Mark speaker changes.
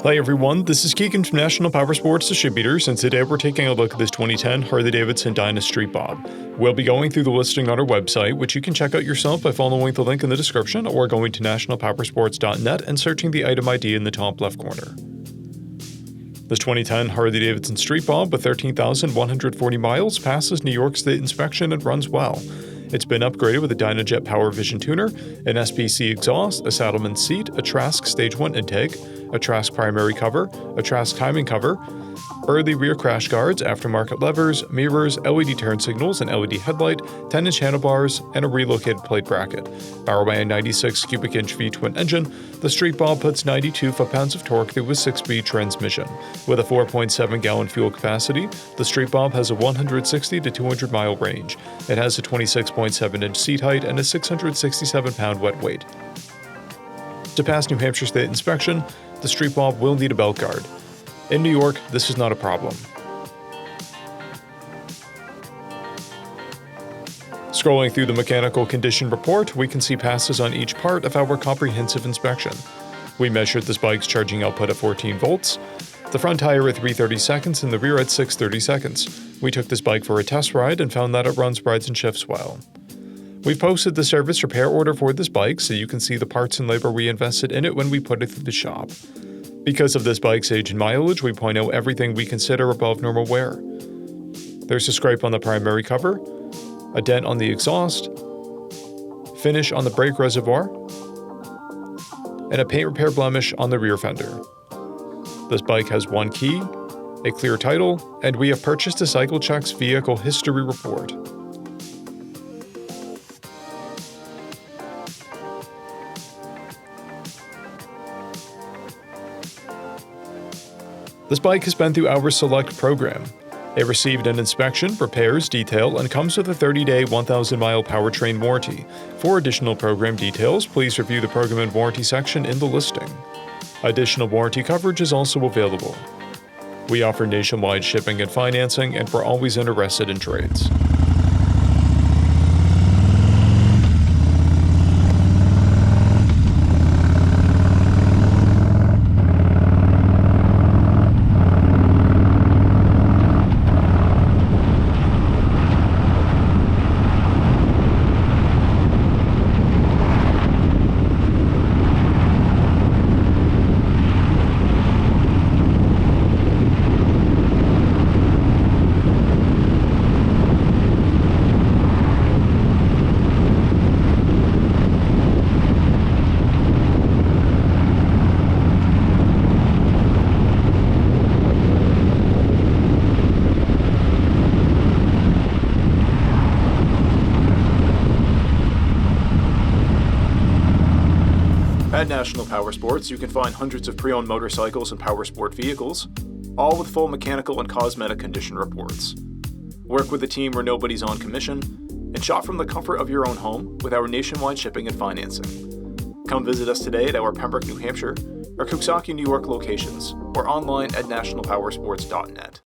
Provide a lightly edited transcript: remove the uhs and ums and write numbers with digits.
Speaker 1: Hi everyone, this is Keegan from National Powersports Distributors, and today we're taking a look at this 2010 Harley-Davidson DYNA Street Bob. We'll be going through the listing on our website, which you can check out yourself by following the link in the description or going to nationalpowersports.net and searching the item ID in the top left corner. This 2010 Harley-Davidson Street Bob with 13,140 miles passes New York State inspection and runs well. It's been upgraded with a DynaJet Power Vision tuner, an SPC exhaust, a Saddleman seat, a Trask Stage 1 intake, a Trask primary cover, a Trask timing cover, early rear crash guards, aftermarket levers, mirrors, LED turn signals, an LED headlight, 10-inch handlebars, and a relocated plate bracket. Powered by a 96 cubic inch V-twin engine, the Street Bob puts 92 foot-pounds of torque through a 6-speed transmission. With a 4.7-gallon fuel capacity, the Street Bob has a 160 to 200 mile range. It has a 26.7-inch seat height and a 667-pound wet weight. To pass New Hampshire State inspection, the Street Bob will need a belt guard. In New York, this is not a problem. Scrolling through the mechanical condition report, we can see passes on each part of our comprehensive inspection. We measured this bike's charging output at 14 volts, the front tire at 330 seconds and the rear at 630 seconds. We took this bike for a test ride and found that it runs, rides, and shifts well. We've posted the service repair order for this bike so you can see the parts and labor we invested in it when we put it through the shop. Because of this bike's age and mileage, we point out everything we consider above normal wear. There's a scrape on the primary cover, a dent on the exhaust, finish on the brake reservoir, and a paint repair blemish on the rear fender. This bike has one key, a clear title, and we have purchased a CycleCheck's vehicle history report. This bike has been through our Select program. It received an inspection, repairs, detail, and comes with a 30-day, 1,000-mile powertrain warranty. For additional program details, please review the program and warranty section in the listing. Additional warranty coverage is also available. We offer nationwide shipping and financing, and we're always interested in trades.
Speaker 2: At National Powersports, you can find hundreds of pre-owned motorcycles and powersport vehicles, all with full mechanical and cosmetic condition reports. Work with a team where nobody's on commission, and shop from the comfort of your own home with our nationwide shipping and financing. Come visit us today at our Pembroke, New Hampshire, or Coxsackie, New York locations, or online at nationalpowersports.net.